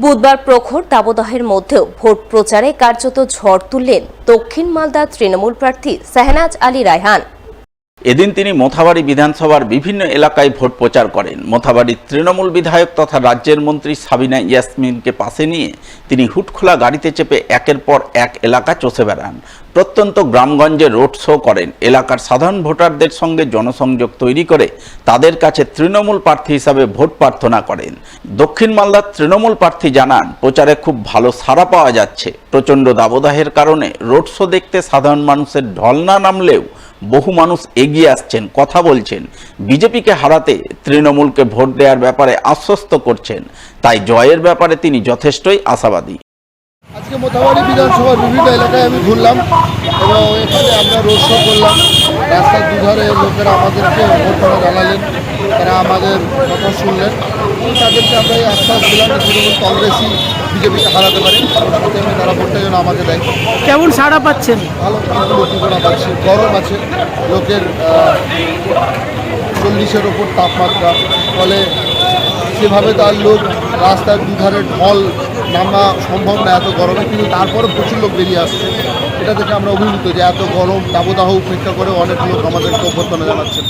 বুধবার প্রখর দাবদাহের মধ্যেও ভোট প্রচারে কার্যত ঝড় তুললেন দক্ষিণ মালদা তৃণমূল প্রার্থী শাহনাজ আলী রায়হান। এদিন তিনি মোথাবাড়ি বিধানসভার বিভিন্ন এলাকায় ভোট প্রচার করেন। মোথাবাড়ির তৃণমূল বিধায়ক তথা রাজ্যের মন্ত্রী সাবিনা ইয়াসমিনকে পাশে নিয়ে তিনি হুটখোলা গাড়িতে চেপে একের পর এক এলাকা চষে বেড়ান। প্রত্যন্ত গ্রামগঞ্জে রোড শো করেন। এলাকার সাধারণ ভোটারদের সঙ্গে জনসংযোগ তৈরি করে তাদের কাছে তৃণমূল প্রার্থী হিসাবে ভোট প্রার্থনা করেন। দক্ষিণ মালদার তৃণমূল প্রার্থী জানান, প্রচারে খুব ভালো সাড়া পাওয়া যাচ্ছে। প্রচণ্ড দাবদাহের কারণে রোড শো দেখতে সাধারণ মানুষের ঢল না নামলেও বহু মানুষ এগিয়ে আসছেন, কথা বলছেন। বিজেপিকে হারাতে তৃণমূলকে ভোট দেওয়ার ব্যাপারে আশ্বস্ত করছেন। তাই জয়ের ব্যাপারে তিনি যথেষ্টই আশাবাদী। আজকে মোথাবাড়ি বিধানসভার বিভিন্ন এলাকায় আমি ঘুরলাম এবং এখানে আমরা রোড শো করলাম। রাস্তার দুধারে লোকেরা আমাদেরকে ভোট জানালেন, তারা আমাদের কথা শুনলেন এবং তাদেরকে আমরা এই আশ্বাস দিলাম যে তৃণমূল কংগ্রেসই বিজেপিকে হারাতে পারে। তারা ভোটটা যেন আমাকে দেয়। কেমন সাড়া পাচ্ছেন? ভালো উদ্দীপনা পাচ্ছি। গরম আছে, লোকের 40-এর ওপর তাপমাত্রা, ফলে সেভাবে তার লোক রাস্তার দুধারে ঢল নামা সম্ভব না এত গরমে, কিন্তু তারপরে প্রচুর লোক বেরিয়ে আসছে। এটা থেকে আমরা অভিভূত যে এত গরম দাবদাহ উপেক্ষা করে অনেক লোক আমাদেরকে অভ্যর্থনা জানাচ্ছেন।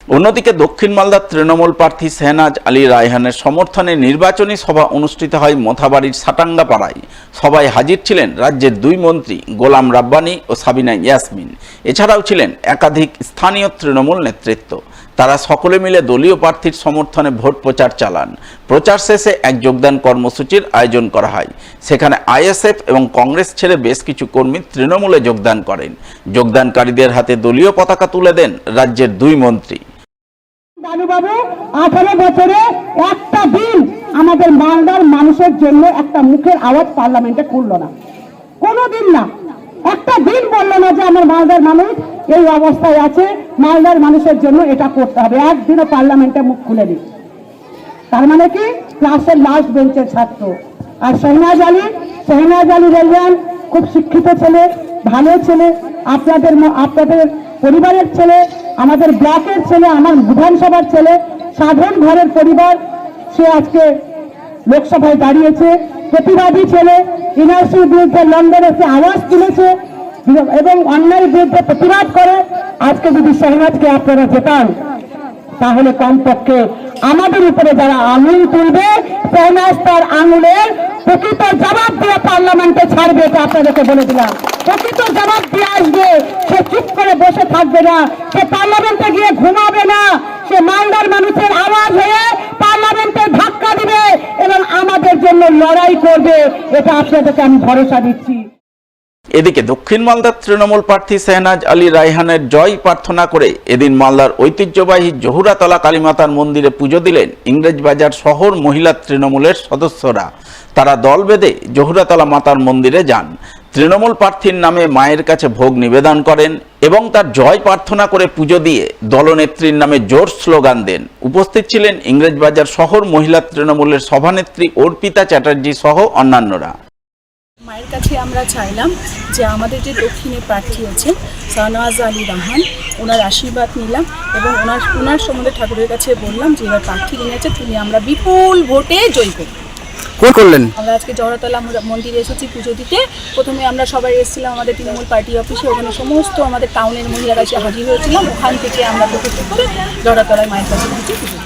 অন্যদিকে দক্ষিণ মালদার তৃণমূল প্রার্থী শাহনাজ আলী রায়হানের সমর্থনে নির্বাচনী সভা অনুষ্ঠিত হয় মোথাবাড়ির সাটাঙ্গাপাড়ায়। সভায় হাজির ছিলেন রাজ্যের দুই মন্ত্রী গোলাম রাব্বানী ও সাবিনা ইয়াসমিন। এছাড়াও ছিলেন একাধিক স্থানীয় তৃণমূল নেতৃত্ব। তারা সকলে মিলে দলীয় প্রার্থীর সমর্থনে ভোট প্রচার চালান। প্রচার শেষে এক যোগদান কর্মসূচির আয়োজন করা হয়। সেখানে আইএসএফ এবং কংগ্রেস ছেড়ে বেশ কিছু কর্মী তৃণমূলে যোগদান করেন। যোগদানকারীদের হাতে দলীয় পতাকা তুলে দেন রাজ্যের দুই মন্ত্রী। বাবু 18 বছরে একটা দিন আমাদের মালদার মানুষের জন্য একটা মুখের আওয়াজ পার্লামেন্টে করলো না, কোনোদিন না। একটা দিন বললো না যে আমার মালদার মানুষ এই অবস্থায় আছে, মালদার মানুষের জন্য এটা করতে হবে। একদিনও পার্লামেন্টে মুখ খুলেনি। তার মানে কি? ক্লাসের লাস্ট বেঞ্চের ছাত্র। আর শাহনাজ আলী রায়হান খুব শিক্ষিত ছেলে, ভালো ছেলে, আপনাদের পরিবারের ছেলে, আমাদের ব্লকের ছেলে, আমার বিধানসভার ছেলে, সাধারণ ঘরের পরিবার। সে আজকে লোকসভায় দাঁড়িয়েছে, প্রতিবাদী ছেলে। এনআরসির বিরুদ্ধে লন্ডনে সে আওয়াজ তুলেছে এবং অন্যায়ের বিরুদ্ধে প্রতিবাদ করে। আজকে যদি শাহনাজকে আপনারা জেতান, তাহলে কমপক্ষে আমাদের উপরে যারা আঙুল তুলবে, শাহনাজ তার আঙুলের প্রকৃত জবাব দিয়ে পার্লামেন্টে ছাড়বে। এটা আপনাদেরকে বলে দিলাম, প্রকৃত জবাব দিয়ে আসবে। সে চুপ করে বসে থাকবে না, সে পার্লামেন্টে গিয়ে ঘুমাবে না, সে মালদার মানুষের আওয়াজ হয়ে পার্লামেন্টে ধাক্কা দিবে এবং আমাদের জন্য লড়াই করবে। এটা আপনাদেরকে আমি ভরসা দিচ্ছি। এদিকে দক্ষিণ মালদার তৃণমূল প্রার্থী শাহনাজ আলী রায়হানের জয় প্রার্থনা করে এদিন মালদার ঐতিহ্যবাহী জহুরাতলা কালীমাতার মন্দিরে পুজো দিলেন ইংরেজবাজার শহর মহিলা তৃণমূলের সদস্যরা। তারা দল বেঁধে জহুরাতলা মাতার মন্দিরে যান। তৃণমূল প্রার্থীর নামে মায়ের কাছে ভোগ নিবেদন করেন এবং তার জয় প্রার্থনা করে পুজো দিয়ে দলনেত্রীর নামে জোর স্লোগান দেন। উপস্থিত ছিলেন ইংরেজবাজার শহর মহিলা তৃণমূলের সভানেত্রী অর্পিতা চ্যাটার্জি সহ অন্যান্যরা। মায়ের কাছে আমরা চাইলাম যে আমাদের যে দক্ষিণে প্রার্থী আছেন শাহনাজ আলী রায়হান, ওনার আশীর্বাদ নিলাম এবং ওনার সম্বন্ধে ঠাকুরের কাছে বললাম যে এবার প্রার্থী নিয়েছে, তিনি আমরা বিপুল ভোটে জয় করলেন। আমরা আজকে জহরাতলা মন্দিরে এসেছি পুজো দিতে। প্রথমে আমরা সবাই এসেছিলাম আমাদের তৃণমূল পার্টি অফিসে, ওখানে সমস্ত আমাদের টাউনের মহিলারা এসে হাজির হয়েছিলাম। ওখান থেকে আমরা ভোট করে জহরাতলায় মায়ের কাছে পুজো দিতে।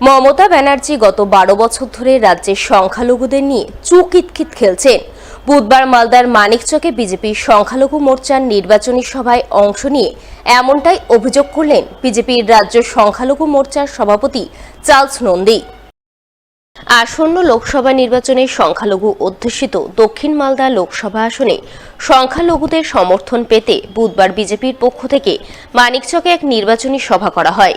মমতা ব্যানার্জি গত 12 বছর ধরে রাজ্যের সংখ্যালঘুদের নিয়ে চুকিতকিত খেলছেন। বুধবার মালদার মানিকচকে বিজেপির সংখ্যালঘু মোর্চার নির্বাচনী সভায় অংশ নিয়ে এমনটাই অভিযোগ করলেন বিজেপির রাজ্য সংখ্যালঘু মোর্চার সভাপতি চার্লস নন্দী। আসন্ন লোকসভা নির্বাচনে সংখ্যালঘু অধ্যুষিত দক্ষিণ মালদা লোকসভা আসনে সংখ্যালঘুদের সমর্থন পেতে বুধবার বিজেপির পক্ষ থেকে মানিকচকে এক নির্বাচনী সভা করা হয়।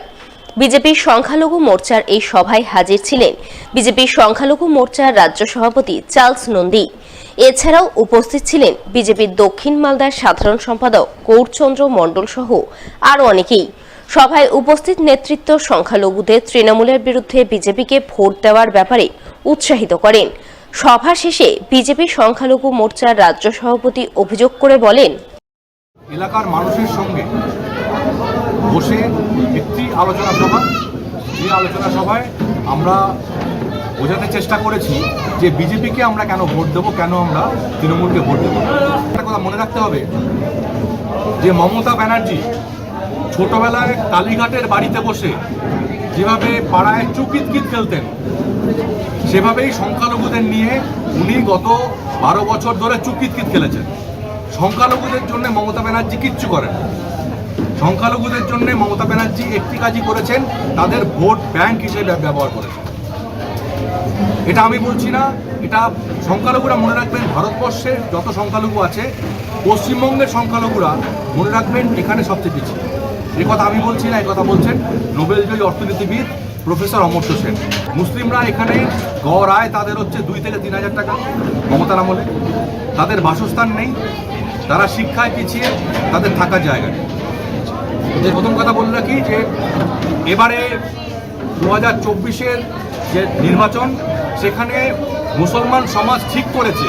বিজেপির সংখ্যালঘু মোর্চার এই সভায় হাজির ছিলেন বিজেপির সংখ্যালঘু মোর্চার রাজ্য সভাপতি চার্লস নন্দী। এছাড়াও উপস্থিত ছিলেন বিজেপির দক্ষিণ মালদার সাধারণ সম্পাদক গৌরচন্দ্র মণ্ডল সহ আরও অনেকেই। সভায় উপস্থিত নেতৃত্ব সংখ্যালঘুদের তৃণমূলের বিরুদ্ধে বিজেপিকে ভোট দেওয়ার ব্যাপারে উৎসাহিত করেন। সভা শেষে বিজেপি সংখ্যালঘু মোর্চার রাজ্য সভাপতি অভিযোগ করে বলেন, এলাকার মানুষের সঙ্গে বসে একটি আলোচনা সভা, যে আলোচনা সভায় আমরা বোঝাতে চেষ্টা করেছি যে বিজেপিকে আমরা কেন ভোট দেবো, কেন আমরা তৃণমূলকে ভোট দেবো। একটা কথা মনে রাখতে হবে যে মমতা ব্যানার্জি ছোটবেলায় কালীঘাটের বাড়িতে বসে যেভাবে পাড়ায় চুকিতকিত খেলতেন, সেভাবেই সংখ্যালঘুদের নিয়ে উনি গত 12 বছর ধরে চুকিতকিত খেলেছেন। সংখ্যালঘুদের জন্য মমতা ব্যানার্জি কিচ্ছু করেন। সংখ্যালঘুদের জন্য মমতা ব্যানার্জি একটি কাজই করেছেন, তাদের ভোট ব্যাংক হিসেবে ব্যবহার করেছেন। এটা আমি বলছি না, এটা সংখ্যালঘুরা মনে রাখবেন। ভারতবর্ষের যত সংখ্যালঘু আছে, পশ্চিমবঙ্গের সংখ্যালঘুরা মনে রাখবেন এখানে সবচেয়ে পিছিয়ে। এ কথা আমি বলছি না, এই কথা বলছেন নোবেলজয়ী অর্থনীতিবিদ প্রফেসর অমর্ত্য সেন। মুসলিমরা এখানে গড় আয় তাদের হচ্ছে 2 থেকে 3 হাজার টাকা মমতার আমলে। তাদের বাসস্থান নেই, তারা শিক্ষায় পিছিয়ে, তাদের থাকার জায়গা নেই। যে প্রথম কথা বলে রাখি যে এবারে 2024-এর যে নির্বাচন, সেখানে মুসলমান সমাজ ঠিক করেছে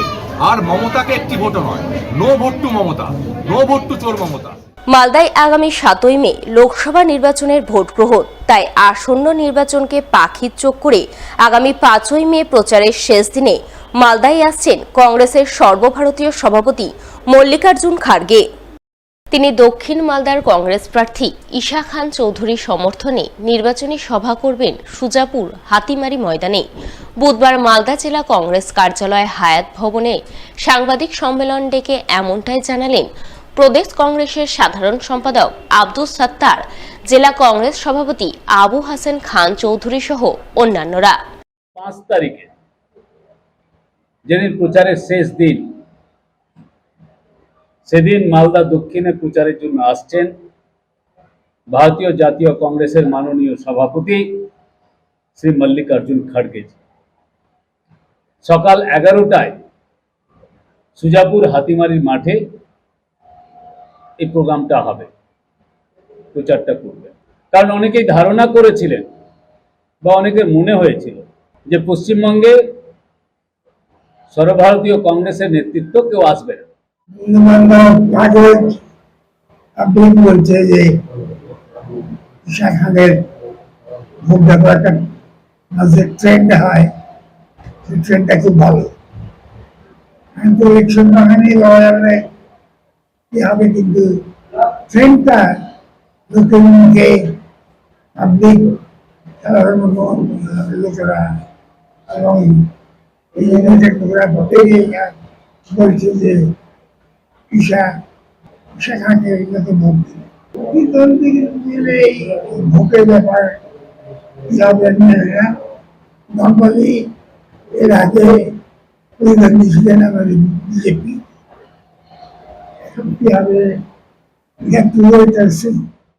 আর মমতাকে একটি ভোটও নয়, no vote to Mamata, no vote to চোর মমতা। মালদায় আগামী 7ই মে লোকসভা নির্বাচনের ভোট গ্রহণ, তাই আসন্ন নির্বাচনকে পাখির চোখ করে আগামী 5ই মে প্রচারের শেষ দিনে মালদায় আসছেন কংগ্রেসের সর্বভারতীয় সভাপতি মল্লিকার্জুন খাড়গে। তিনি দক্ষিণ মালদার কংগ্রেস প্রার্থী ঈশা খান চৌধুরীর সমর্থনে নির্বাচনী সভা করবেন সুজাপুর হাতিমারি ময়দানে। বুধবার মালদা জেলা কংগ্রেস কার্যালয় হায়াত ভবনে সাংবাদিক সম্মেলন ডেকে এমনটাই জানালেন প্রদেশ কংগ্রেসের সাধারণ সম্পাদক আব্দুল সাত্তার, জেলা কংগ্রেস সভাপতি আবু হাসান খান চৌধুরী সহ অন্যান্যরা। 5 তারিখে যেদিন প্রচারের শেষ দিন, সেদিন মালদা দক্ষিণে প্রচারের জন্য আসছেন ভারতীয় জাতীয় কংগ্রেসের মাননীয় সভাপতি শ্রী মল্লিকার্জুন খাড়গে। সকাল 11টায় সুজাপুর হাতিমারির মাঠে এই প্রোগ্রামটা হবে, প্রচারটা করবে। কারণ অনেকেই ধারণা করেছিলেন বা অনেকের মনে হয়েছিল যে পশ্চিমবঙ্গে সর্বভারতীয় কংগ্রেসের নেতৃত্ব কেউ আসবে না। কাগজ আপনি বলছে যে ঈশা খানের ভোট দেওয়ার একটা যে ট্রেন্ড হয়, সেই ট্রেন্ডটা খুব ভালো। তো ইলেকশন বাগানে লওয়া যাবে কি হবে, কিন্তু ট্রেন্ডটা লোকের মুখে পাবলিক সাধারণ লোকেরা এবং এই লোকেরা ভোটে বলছে যে ঈশা খানকে এগুলোকে ভোট দিলে এই ভোটের ব্যাপার কি হবে না। নর্মালি এর আগে প্রতিদ্বন্দ্বী ছিলেন আমাদের বিজেপি, এখন কি হবে,